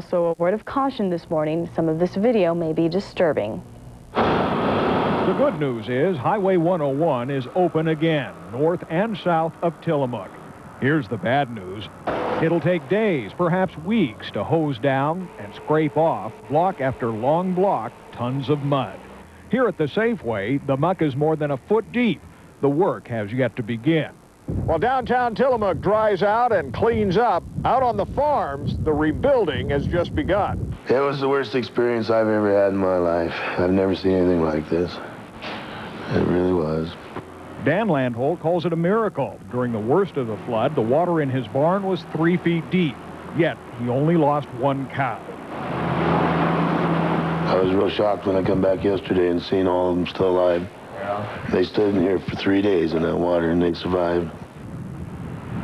Also, a word of caution this morning. Some of this video may be disturbing. The good news is Highway 101 is open again, north and south of Tillamook. Here's the bad news. It'll take days, perhaps weeks, to hose down and scrape off, block after long block, tons of mud. Here at the Safeway, the muck is more than a foot deep. The work has yet to begin. While downtown Tillamook dries out and cleans up, out on the farms, the rebuilding has just begun. It was the worst experience I've ever had in my life. I've never seen anything like this. It really was. Dan Landholt calls it a miracle. During the worst of the flood, the water in his barn was 3 feet deep. Yet, he only lost one cow. I was real shocked when I come back yesterday and seen all of them still alive. Yeah. They stood in here for 3 days in that water and they survived.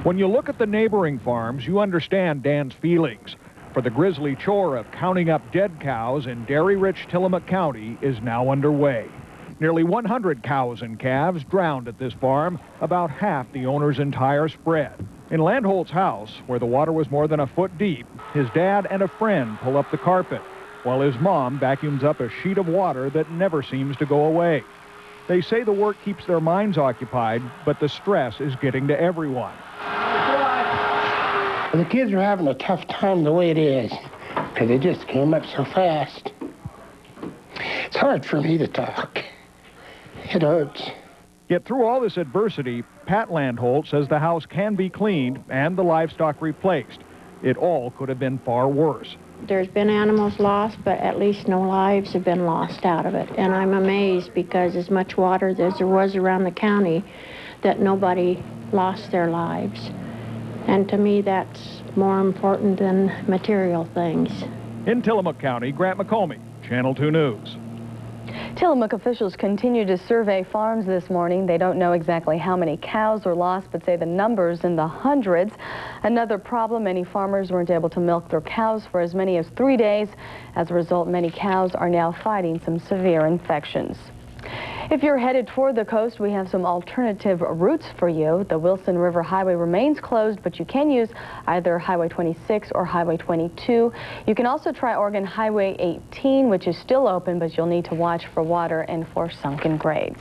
When you look at the neighboring farms, you understand Dan's feelings. For the grisly chore of counting up dead cows in dairy-rich Tillamook County is now underway. Nearly 100 cows and calves drowned at this farm, about half the owner's entire spread. In Landholt's house, where the water was more than a foot deep, his dad and a friend pull up the carpet, while his mom vacuums up a sheet of water that never seems to go away. They say the work keeps their minds occupied, but the stress is getting to everyone. The kids are having a tough time the way it is, because it just came up so fast. It's hard for me to talk. It hurts. Yet through all this adversity, Pat Landholt says the house can be cleaned and the livestock replaced. It all could have been far worse. There's been animals lost, but at least no lives have been lost out of it. And I'm amazed because as much water as there was around the county, that nobody lost their lives. And to me, that's more important than material things. In Tillamook County, Grant McComey, Channel 2 News. Tillamook officials continue to survey farms this morning. They don't know exactly how many cows were lost, but say the numbers in the hundreds. Another problem, many farmers weren't able to milk their cows for as many as 3 days. As a result, many cows are now fighting some severe infections. If you're headed toward the coast, we have some alternative routes for you. The Wilson River Highway remains closed, but you can use either Highway 26 or Highway 22. You can also try Oregon Highway 18, which is still open, but you'll need to watch for water and for sunken grades.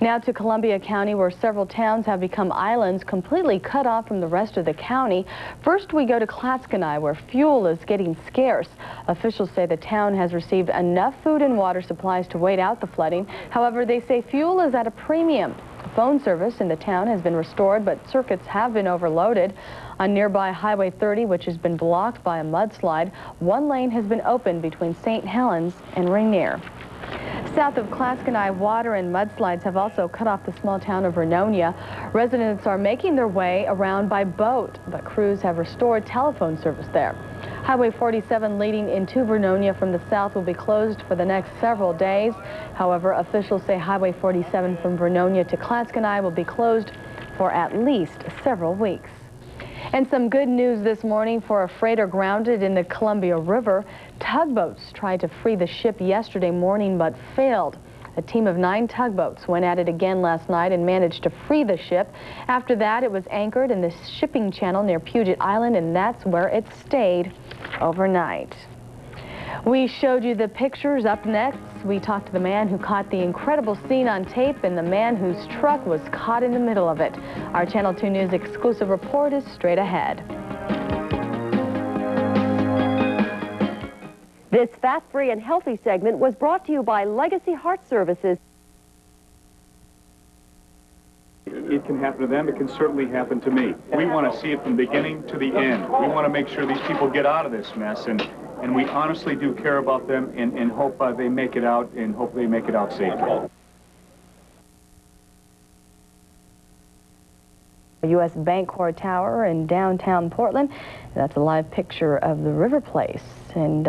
Now to Columbia County, where several towns have become islands completely cut off from the rest of the county. First, we go to Clatskanie, where fuel is getting scarce. Officials say the town has received enough food and water supplies to wait out the flooding. However, they say fuel is at a premium. Phone service in the town has been restored, but circuits have been overloaded. On nearby Highway 30, which has been blocked by a mudslide, one lane has been opened between St. Helens and Rainier. South of Clatskanie, water and mudslides have also cut off the small town of Vernonia. Residents are making their way around by boat, but crews have restored telephone service there. Highway 47 leading into Vernonia from the south will be closed for the next several days. However, officials say Highway 47 from Vernonia to Clatskanie will be closed for at least several weeks. And some good news this morning for a freighter grounded in the Columbia River. Tugboats tried to free the ship yesterday morning but failed. A team of 9 tugboats went at it again last night and managed to free the ship. After that, it was anchored in the shipping channel near Puget Island, and that's where it stayed overnight. We showed you the pictures. Up next, we talked to the man who caught the incredible scene on tape and the man whose truck was caught in the middle of it. Our Channel 2 News exclusive report is straight ahead. This fat-free and healthy segment was brought to you by Legacy Heart Services. It can happen to them. It can certainly happen to me. We want to see it from the beginning to the end. We want to make sure these people get out of this mess, and we honestly do care about them and hope they make it out, and hope they make it out safely. The U.S. Bancorp Tower in downtown Portland. That's a live picture of the River Place. And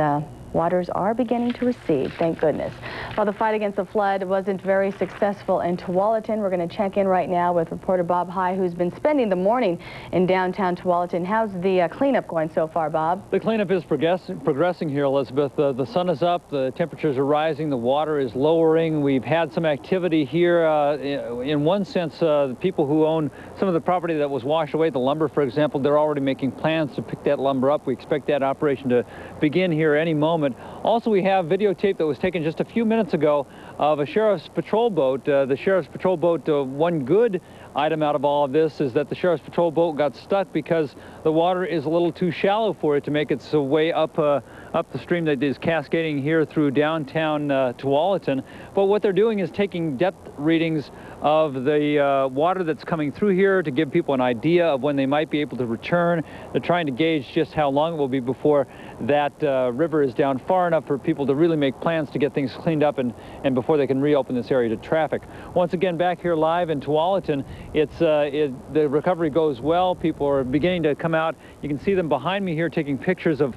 Waters are beginning to recede, thank goodness. While the fight against the flood wasn't very successful in Tualatin, we're going to check in right now with reporter Bob High, who's been spending the morning in downtown Tualatin. How's the cleanup going so far, Bob? The cleanup is progressing here, Elizabeth. The sun is up, the temperatures are rising, the water is lowering. We've had some activity here. In one sense, the people who own some of the property that was washed away, the lumber, for example, they're already making plans to pick that lumber up. We expect that operation to begin here any moment. Also, we have videotape that was taken just a few minutes ago of a sheriff's patrol boat. The sheriff's patrol boat, one good item out of all of this is that the sheriff's patrol boat got stuck because the water is a little too shallow for it to make its way up the stream that is cascading here through downtown Tualatin. But what they're doing is taking depth readings of the water that's coming through here to give people an idea of when they might be able to return. They're trying to gauge just how long it will be before that river is down far enough for people to really make plans to get things cleaned up and before they can reopen this area to traffic. Once again, back here live in Tualatin, the recovery goes well. People are beginning to come out. You can see them behind me here taking pictures of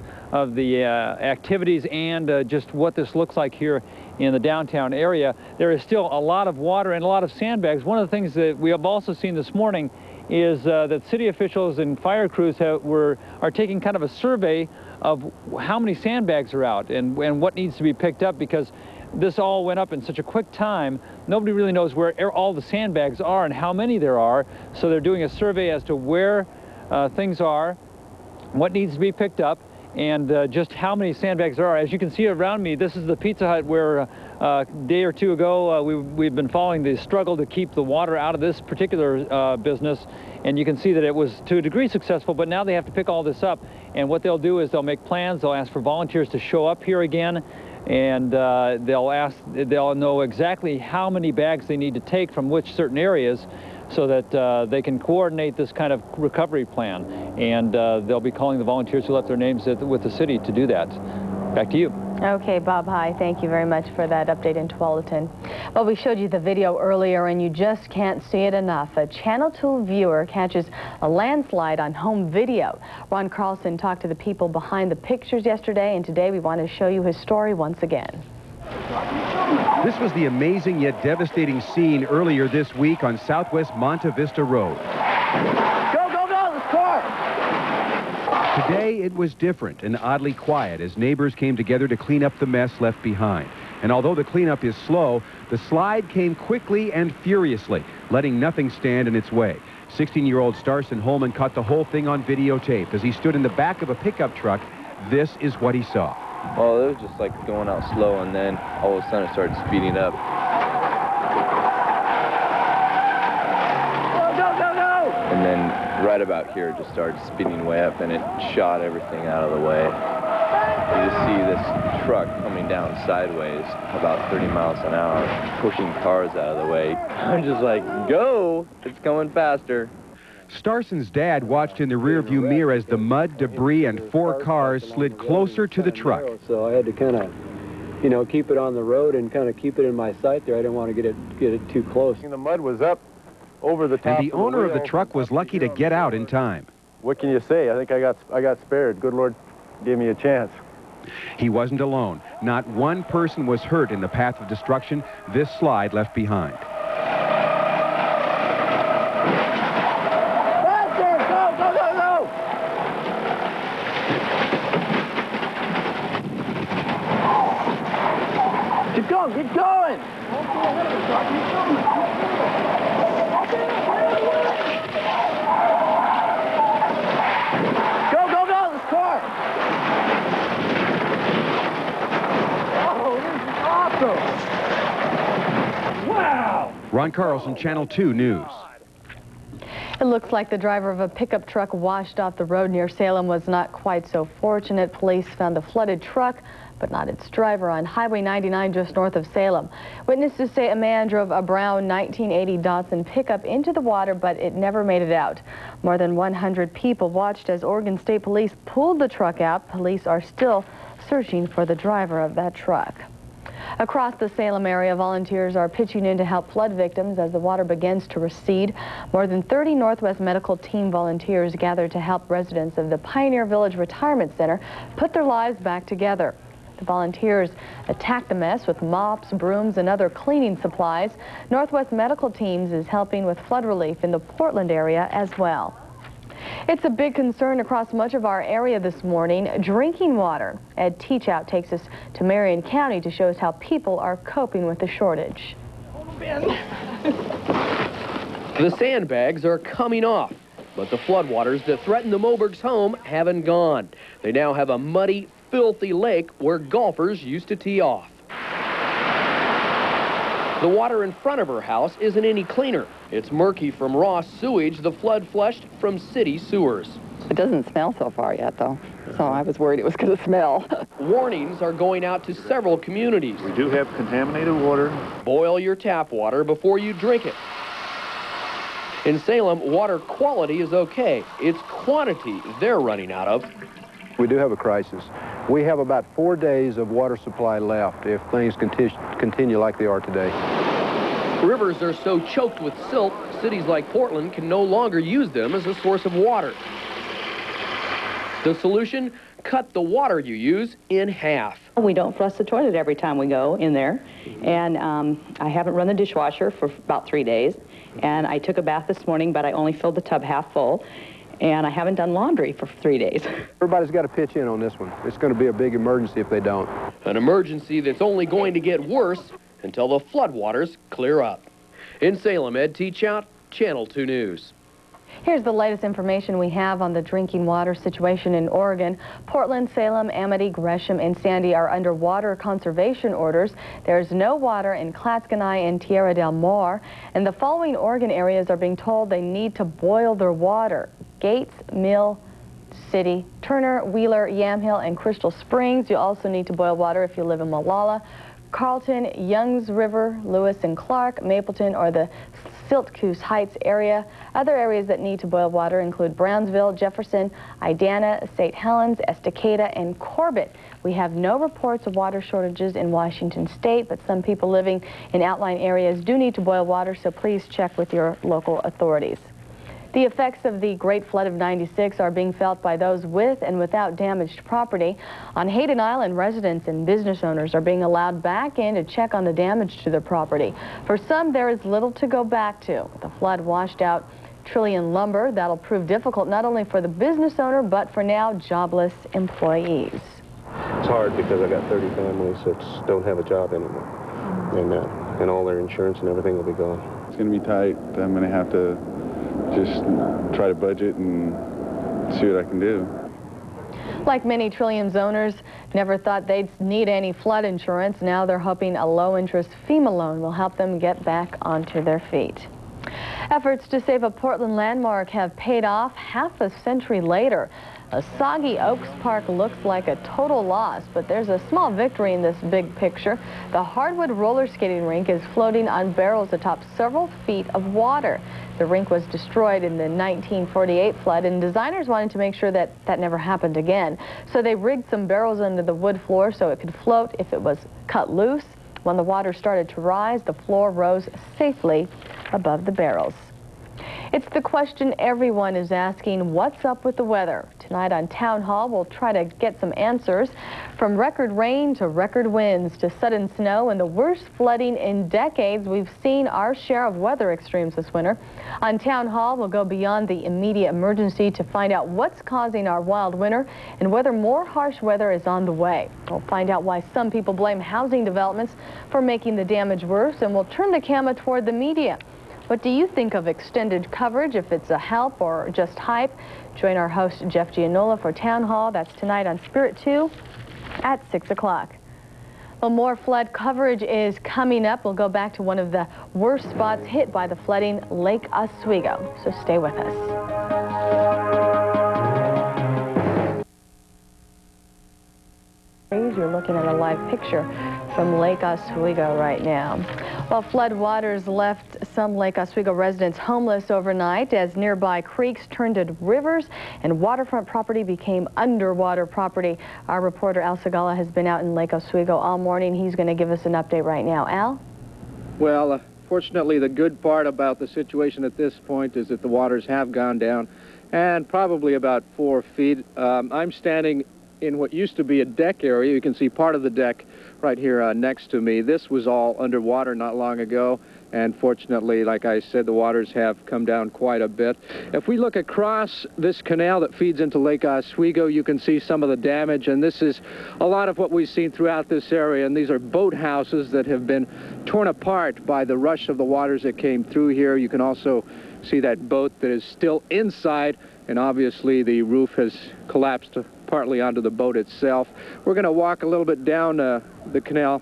the activities and just what this looks like here in the downtown area. There is still a lot of water and a lot of sandbags. One of the things that we have also seen this morning is that city officials and fire crews are taking kind of a survey of how many sandbags are out and what needs to be picked up, because this all went up in such a quick time. Nobody really knows where all the sandbags are and how many there are. So they're doing a survey as to where things are, what needs to be picked up, and just how many sandbags there are. As you can see around me, this is the Pizza Hut where a day or two ago we've been following the struggle to keep the water out of this particular business, and you can see that it was to a degree successful, but now they have to pick all this up, and what they'll do is they'll make plans. They'll ask for volunteers to show up here again, and they'll know exactly how many bags they need to take from which certain areas, so that they can coordinate this kind of recovery plan. And they'll be calling the volunteers who left their names with the city to do that. Back to you. Okay, Bob High, thank you very much for that update in Tualatin. Well, we showed you the video earlier, and you just can't see it enough. A Channel 2 viewer catches a landslide on home video. Ron Carlson talked to the people behind the pictures yesterday, and today we want to show you his story once again. This was the amazing yet devastating scene earlier this week on Southwest Monte Vista Road. Go, go, go, this car! Today it was different and oddly quiet as neighbors came together to clean up the mess left behind. And although the cleanup is slow, the slide came quickly and furiously, letting nothing stand in its way. 16-year-old Starson Holman caught the whole thing on videotape. As he stood in the back of a pickup truck, this is what he saw. Well, it was just like going out slow, and then all of a sudden it started speeding up. Go, go, go, go! And then right about here it just started speeding way up, and it shot everything out of the way. You just see this truck coming down sideways about 30 miles an hour, pushing cars out of the way. I'm just like, go! It's coming faster. Starson's dad watched in the rearview mirror as the mud, debris, and 4 cars slid closer to the truck. So I had to kind of, you know, keep it on the road and kind of keep it in my sight there. I didn't want to get it too close. The mud was up over the top. And the owner of the truck was lucky to get out in time. What can you say? I think I got spared. Good Lord gave me a chance. He wasn't alone. Not one person was hurt in the path of destruction this slide left behind. Keep going, keep going! Go, go, go, this car! Oh, this is awesome! Wow! Ron Carlson, Channel 2 News. It looks like the driver of a pickup truck washed off the road near Salem was not quite so fortunate. Police found the flooded truck, but not its driver, on Highway 99 just north of Salem. Witnesses say a man drove a brown 1980 Datsun pickup into the water, but it never made it out. More than 100 people watched as Oregon State Police pulled the truck out. Police are still searching for the driver of that truck. Across the Salem area, volunteers are pitching in to help flood victims as the water begins to recede. More than 30 Northwest Medical Team volunteers gathered to help residents of the Pioneer Village Retirement Center put their lives back together. The volunteers attacked the mess with mops, brooms, and other cleaning supplies. Northwest Medical Teams is helping with flood relief in the Portland area as well. It's a big concern across much of our area this morning, drinking water. Ed Teachout takes us to Marion County to show us how people are coping with the shortage. The sandbags are coming off, but the floodwaters that threaten the Moberg's home haven't gone. They now have a muddy, filthy lake where golfers used to tee off. The water in front of her house isn't any cleaner. It's murky from raw sewage the flood flushed from city sewers. It doesn't smell so far yet, though, so I was worried it was going to smell. Warnings are going out to several communities. We do have contaminated water. Boil your tap water before you drink it. In Salem, water quality is okay. It's quantity they're running out of. We do have a crisis. We have about 4 days of water supply left if things continue like they are today. Rivers are so choked with silt, cities like Portland can no longer use them as a source of water. The solution? Cut the water you use in half. We don't flush the toilet every time we go in there, and I haven't run the dishwasher for about 3 days, and I took a bath this morning, but I only filled the tub half full, and I haven't done laundry for 3 days. Everybody's got to pitch in on this one. It's going to be a big emergency if they don't. An emergency that's only going to get worse until the floodwaters clear up. In Salem, Ed Teachout, Channel 2 News. Here's the latest information we have on the drinking water situation in Oregon. Portland, Salem, Amity, Gresham, and Sandy are under water conservation orders. There's no water in Clatskanie and Tierra del Mar. And the following Oregon areas are being told they need to boil their water: Gates, Mill City, Turner, Wheeler, Yamhill, and Crystal Springs. You also need to boil water if you live in Molalla, Carlton, Youngs River, Lewis and Clark, Mapleton, or the Siltcoos Heights area. Other areas that need to boil water include Brownsville, Jefferson, Idana, St. Helens, Estacada, and Corbett. We have no reports of water shortages in Washington State, but some people living in outlying areas do need to boil water, so please check with your local authorities. The effects of the Great Flood of '96 are being felt by those with and without damaged property. On Hayden Island, residents and business owners are being allowed back in to check on the damage to their property. For some, there is little to go back to. The flood washed out Trillion lumber. That'll prove difficult not only for the business owner, but for now jobless employees. It's hard because I got 30 families that don't have a job anymore, and all their insurance and everything will be gone. It's going to be tight. I'm going to have to just try to budget and see what I can do. Like many Trillium's owners, never thought they'd need any flood insurance. Now they're hoping a low-interest FEMA loan will help them get back onto their feet. Efforts to save a Portland landmark have paid off half a century later. A soggy Oaks Park looks like a total loss, but there's a small victory in this big picture. The hardwood roller skating rink is floating on barrels atop several feet of water. The rink was destroyed in the 1948 flood, and designers wanted to make sure that that never happened again. So they rigged some barrels under the wood floor so it could float if it was cut loose. When the water started to rise, the floor rose safely above the barrels. It's the question everyone is asking: what's up with the weather? Tonight on Town Hall, we'll try to get some answers. From record rain to record winds to sudden snow and the worst flooding in decades, we've seen our share of weather extremes this winter. On Town Hall, we'll go beyond the immediate emergency to find out what's causing our wild winter and whether more harsh weather is on the way. We'll find out why some people blame housing developments for making the damage worse, and we'll turn the camera toward the media. What do you think of extended coverage, if it's a help or just hype? Join our host, Jeff Gianola, for Town Hall. That's tonight on Spirit 2 at 6 o'clock. Well, more flood coverage is coming up. We'll go back to one of the worst spots hit by the flooding, Lake Oswego. So stay with us. You're looking at a live picture from Lake Oswego right now. Well, flood waters left some Lake Oswego residents homeless overnight as nearby creeks turned into rivers and waterfront property became underwater property. Our reporter Al Segala has been out in Lake Oswego all morning. He's going to give us an update right now. Al? Well, fortunately, the good part about the situation at this point is that the waters have gone down and probably about 4 feet. I'm standing in what used to be a deck area. You can see part of the deck right here next to me. This was all underwater not long ago, and fortunately, like I said, the waters have come down quite a bit. If we look across this canal that feeds into Lake Oswego, you can see some of the damage, and this is a lot of what we've seen throughout this area, and these are boat houses that have been torn apart by the rush of the waters that came through here. You can also see that boat that is still inside, and obviously the roof has collapsed partly onto the boat itself. We're going to walk a little bit down the canal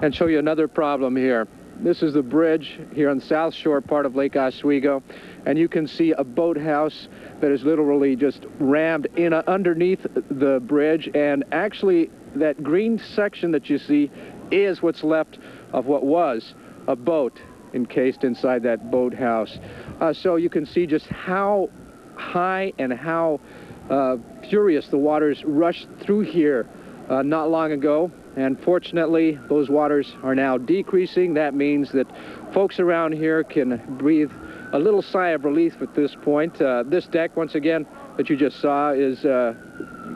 and show you another problem here. This is the bridge here on the South Shore part of Lake Oswego, and you can see a boathouse that is literally just rammed in underneath the bridge, and actually that green section that you see is what's left of what was a boat encased inside that boathouse. So you can see just how high and how furious the waters rushed through here not long ago. And fortunately, those waters are now decreasing. That means that folks around here can breathe a little sigh of relief at this point. This deck, once again, that you just saw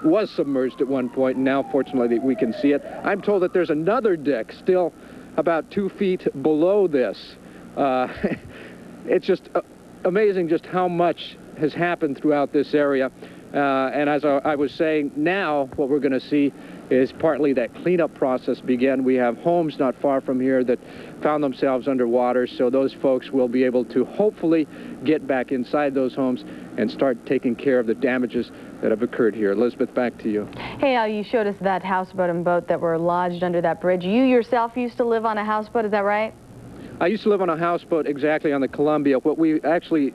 was submerged at one point, and now, fortunately, we can see it. I'm told that there's another deck still about 2 feet below this. It's just amazing just how much has happened throughout this area. And as I was saying, now what we're going to see is partly that cleanup process begin. We have homes not far from here that found themselves underwater, so those folks will be able to hopefully get back inside those homes and start taking care of the damages that have occurred here. Elizabeth, back to you. Hey, Al, you showed us that houseboat and boat that were lodged under that bridge. You yourself used to live on a houseboat, is that right? I used to live on a houseboat exactly on the Columbia. What we actually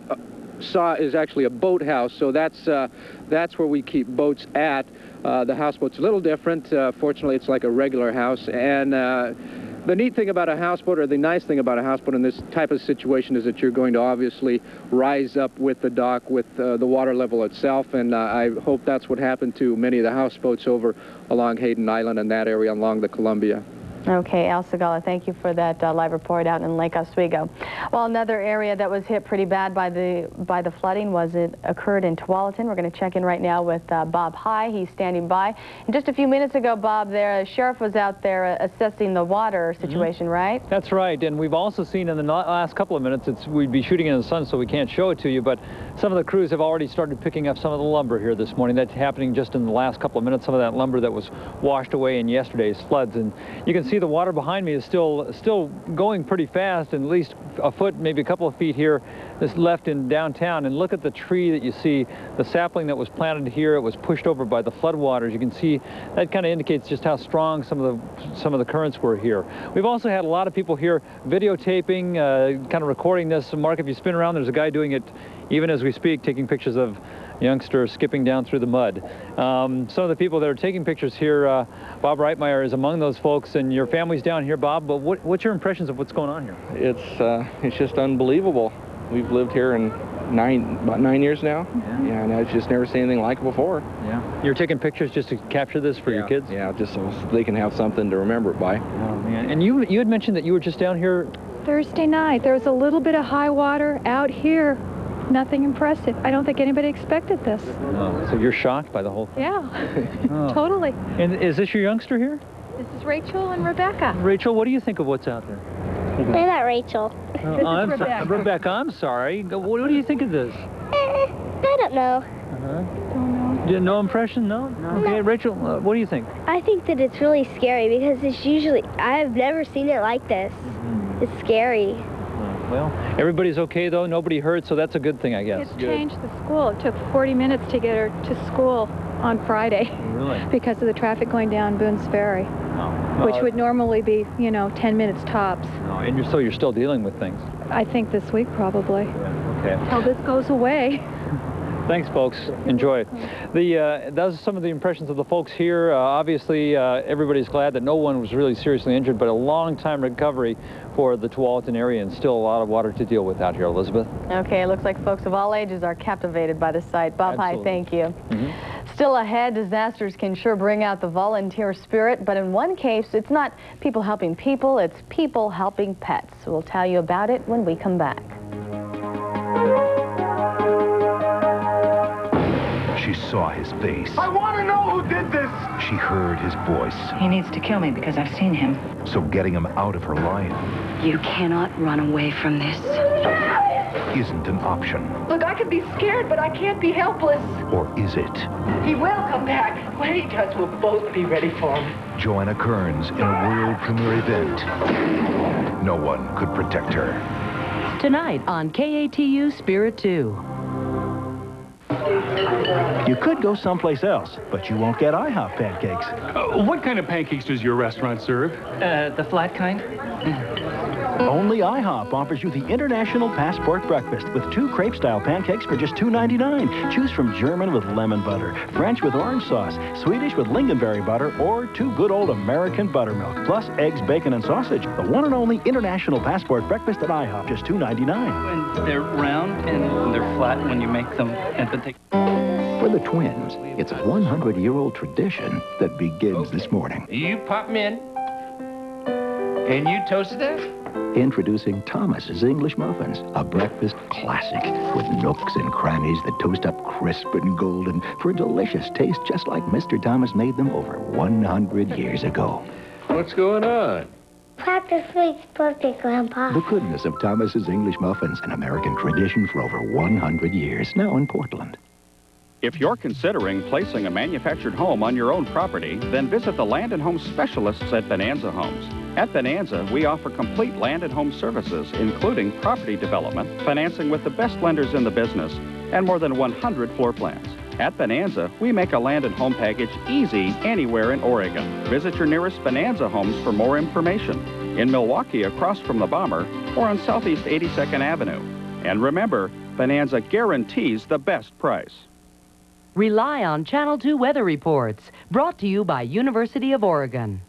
saw is actually a boathouse, so that's where we keep boats at. The houseboat's a little different. Fortunately, it's like a regular house. And the neat thing about a houseboat, or the nice thing about a houseboat in this type of situation, is that you're going to obviously rise up with the dock, with the water level itself. And I hope that's what happened to many of the houseboats over along Hayden Island and that area along the Columbia. Okay, Al Segala, thank you for that live report out in Lake Oswego. Well, another area that was hit pretty bad by the flooding occurred in Tualatin. We're going to check in right now with Bob High. He's standing by. And just a few minutes ago, Bob, the sheriff was out there assessing the water situation, right? That's right. And we've also seen in the last couple of minutes, we'd be shooting in the sun, so we can't show it to you, but some of the crews have already started picking up some of the lumber here this morning. That's happening just in the last couple of minutes, some of that lumber that was washed away in yesterday's floods. And you can see the water behind me is still going pretty fast, and at least a foot, maybe a couple of feet here is left in downtown. And look at the tree that you see, the sapling that was planted here. It was pushed over by the floodwaters. You can see that kind of indicates just how strong some of the currents were here. We've also had a lot of people here videotaping, kind of recording this. Mark, if you spin around, there's a guy doing it even as we speak, taking pictures of youngster skipping down through the mud. Some of the people that are taking pictures here, Bob Reitmeyer is among those folks, and your family's down here, Bob, but what's your impressions of what's going on here? It's just unbelievable. We've lived here in about 9 years now. Yeah, and I've just never seen anything like it before. Yeah. You're taking pictures just to capture this for your kids? Yeah, just so they can have something to remember it by. Oh, man. And you had mentioned that you were just down here Thursday night. There was a little bit of high water out here. Nothing impressive. I don't think anybody expected this. Oh, so you're shocked by the whole thing? Yeah, Oh. totally. And is this your youngster here? This is Rachel and Rebecca. Rachel, what do you think of what's out there? They're not Rachel. This is Rebecca. Rebecca, I'm sorry. What do you think of this? I don't know. Don't know. No impression? No? Okay, Rachel, what do you think? I think that it's really scary because it's usually, I've never seen it like this. It's scary. Well, everybody's okay, though. Nobody hurt, so that's a good thing, I guess. It's changed the school. It took 40 minutes to get her to school on Friday. Really? Because of the traffic going down Boone's Ferry. Oh. Which would normally be, 10 minutes tops. No, and so you're still dealing with things. I think this week, probably. Yeah, okay. Till this goes away. Thanks, folks. Enjoy it. Those are some of the impressions of the folks here. Obviously, everybody's glad that no one was really seriously injured, but a long time recovery for the Tualatin area, and still a lot of water to deal with out here, Elizabeth. Okay, it looks like folks of all ages are captivated by the sight. Bob High, thank you. Still ahead, disasters can sure bring out the volunteer spirit, but in one case, it's not people helping people, it's people helping pets. We'll tell you about it when we come back. She saw his face. I want to know who did this! She heard his voice. He needs to kill me because I've seen him. So getting him out of her life You cannot run away from this. isn't an option. Look, I can be scared, but I can't be helpless. Or is it? He will come back. When he does, we'll both be ready for him. Joanna Kearns in a world premiere event. No one could protect her. Tonight on KATU Spirit 2. You could go someplace else, but you won't get IHOP pancakes. What kind of pancakes does your restaurant serve? The flat kind? Only IHOP offers you the International Passport Breakfast with 2 crepe-style pancakes for just $2.99. Choose from German with lemon butter, French with orange sauce, Swedish with lingonberry butter, or 2 good old American buttermilk, plus eggs, bacon, and sausage. The one and only International Passport Breakfast at IHOP, just $2.99. When they're round and they're flat when you make them at the For the twins, it's a 100-year-old tradition that begins this morning. You pop them in, and you toasted that? Introducing Thomas's English Muffins, a breakfast classic with nooks and crannies that toast up crisp and golden for a delicious taste just like Mr. Thomas made them over 100 years ago. What's going on? Happy Sweet's birthday, Grandpa. The goodness of Thomas's English Muffins, an American tradition for over 100 years, now in Portland. If you're considering placing a manufactured home on your own property, then visit the Land and Home specialists at Bonanza Homes. At Bonanza, we offer complete land and home services, including property development, financing with the best lenders in the business, and more than 100 floor plans. At Bonanza, we make a land and home package easy anywhere in Oregon. Visit your nearest Bonanza Homes for more information. In Milwaukee, across from the Bomber, or on Southeast 82nd Avenue. And remember, Bonanza guarantees the best price. Rely on Channel 2 weather reports, brought to you by University of Oregon.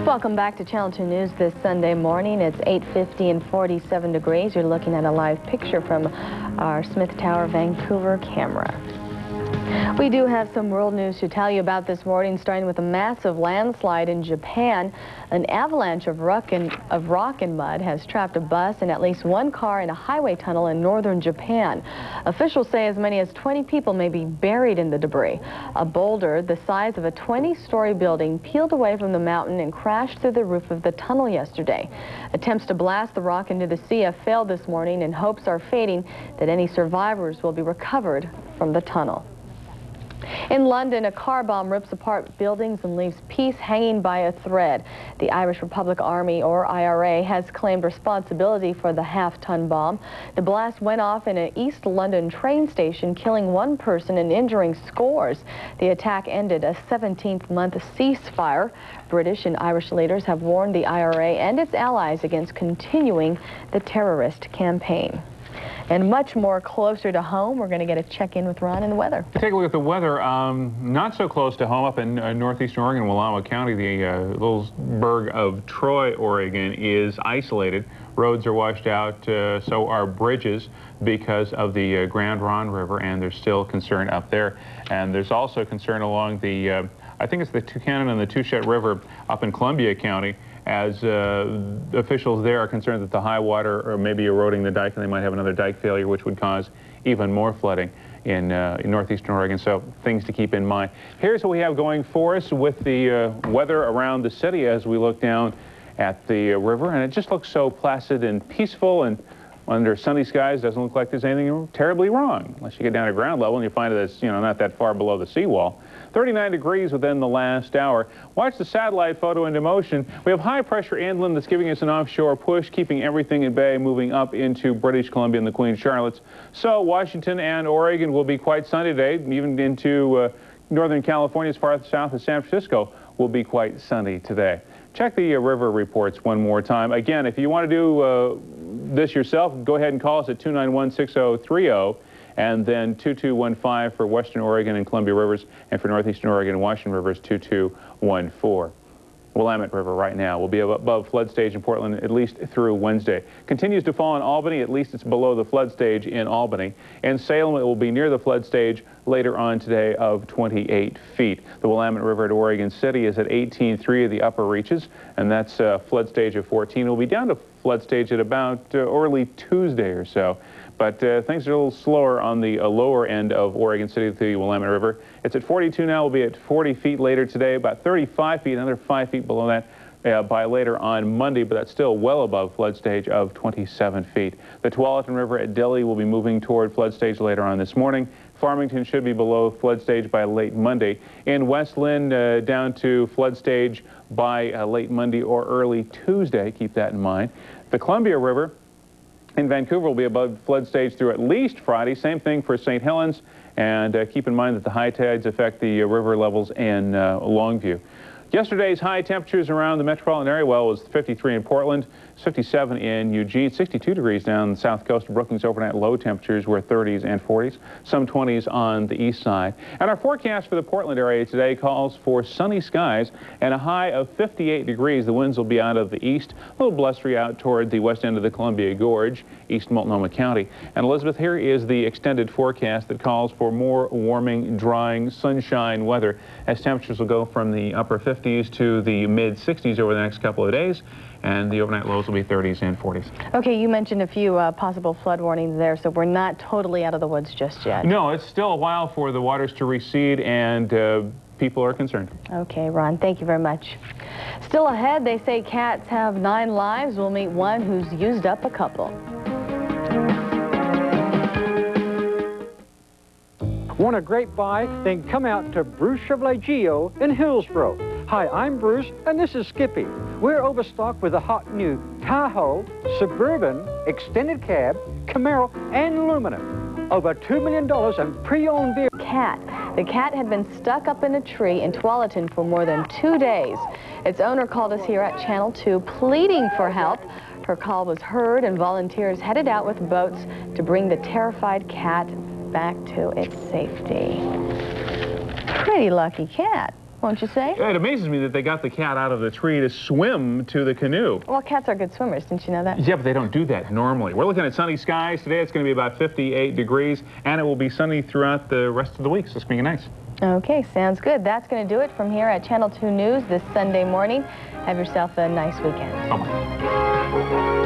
Welcome back to Channel 2 News this Sunday morning. It's 8:50 and 47 degrees. You're looking at a live picture from our Smith Tower, Vancouver camera. We do have some world news to tell you about this morning, starting with a massive landslide in Japan. An avalanche of rock and mud has trapped a bus and at least 1 car in a highway tunnel in northern Japan. Officials say as many as 20 people may be buried in the debris. A boulder the size of a 20-story building peeled away from the mountain and crashed through the roof of the tunnel yesterday. Attempts to blast the rock into the sea have failed this morning, and hopes are fading that any survivors will be recovered from the tunnel. In London, a car bomb rips apart buildings and leaves peace hanging by a thread. The Irish Republic Army, or IRA, has claimed responsibility for the half-ton bomb. The blast went off in an East London train station, killing 1 person and injuring scores. The attack ended a 17th-month ceasefire. British and Irish leaders have warned the IRA and its allies against continuing the terrorist campaign. And much more closer to home, we're going to get a check-in with Ron and the weather. Take a look at the weather. Not so close to home up in northeastern Oregon, Wallowa County. The little burg of Troy, Oregon is isolated. Roads are washed out, so are bridges because of the Grand Ronde River, and there's still concern up there. And there's also concern along the, I think it's the Tucannon and the Touchette River up in Columbia County, as officials there are concerned that the high water may be eroding the dike, and they might have another dike failure, which would cause even more flooding in northeastern Oregon. So things to keep in mind. Here's what we have going for us with the weather around the city as we look down at the river, and it just looks so placid and peaceful, and under sunny skies doesn't look like there's anything terribly wrong, unless you get down to ground level and you find that it's, not that far below the seawall. 39 degrees within the last hour. Watch the satellite photo into motion. We have high pressure inland that's giving us an offshore push, keeping everything at bay, moving up into British Columbia and the Queen Charlottes. So Washington and Oregon will be quite sunny today, even into Northern California as far south as San Francisco will be quite sunny today. Check the river reports one more time. Again, if you want to do this yourself, go ahead and call us at 291-6030. And then 2215 for Western Oregon and Columbia Rivers, and for Northeastern Oregon and Washington Rivers, 2214. Willamette River right now will be above flood stage in Portland at least through Wednesday. Continues to fall in Albany, at least it's below the flood stage in Albany. In Salem, it will be near the flood stage later on today of 28 feet. The Willamette River at Oregon City is at 18.3 of the upper reaches, and that's a flood stage of 14. It will be down to flood stage at about early Tuesday or so. but things are a little slower on the lower end of Oregon City to the Willamette River. It's at 42 now. We'll be at 40 feet later today, about 35 feet, another 5 feet below that by later on Monday, but that's still well above flood stage of 27 feet. The Tualatin River at Dilley will be moving toward flood stage later on this morning. Farmington should be below flood stage by late Monday. In West Lynn, down to flood stage by late Monday or early Tuesday. Keep that in mind. The Columbia River in Vancouver will be above flood stage through at least Friday. Same thing for St. Helens. And keep in mind that the high tides affect the river levels in Longview. Yesterday's high temperatures around the metropolitan area, well, was 53 in Portland, 57 in Eugene, 62 degrees down the south coast of Brookings. Overnight low temperatures were 30s and 40s, some 20s on the east side. And our forecast for the Portland area today calls for sunny skies and a high of 58 degrees. The winds will be out of the east, a little blustery out toward the west end of the Columbia Gorge, east Multnomah County. And Elizabeth, here is the extended forecast that calls for more warming, drying, sunshine weather as temperatures will go from the upper 50s to the mid-60s over the next couple of days, and the overnight lows will be 30s and 40s. Okay, you mentioned a few possible flood warnings there, so we're not totally out of the woods just yet. No, it's still a while for the waters to recede, and people are concerned. Okay, Ron, thank you very much. Still ahead, they say cats have 9 lives. We'll meet one who's used up a couple. Want a great buy? Then come out to Bruce Chevrolet Geo in Hillsboro. Hi, I'm Bruce, and this is Skippy. We're overstocked with the hot new Tahoe, Suburban, Extended Cab, Camaro, and Lumina. Over $2 million in pre-owned vehicles. Cat. The cat had been stuck up in a tree in Tualatin for more than 2 days. Its owner called us here at Channel 2 pleading for help. Her call was heard, and volunteers headed out with boats to bring the terrified cat back to its safety. Pretty lucky cat, won't you say? It amazes me that they got the cat out of the tree to swim to the canoe. Well, cats are good swimmers, didn't you know that? Yeah, but they don't do that normally. We're looking at sunny skies today. It's going to be about 58 degrees, and it will be sunny throughout the rest of the week, so it's going to be nice. Okay, sounds good. That's going to do it from here at Channel 2 News this Sunday morning. Have yourself a nice weekend. Bye-bye.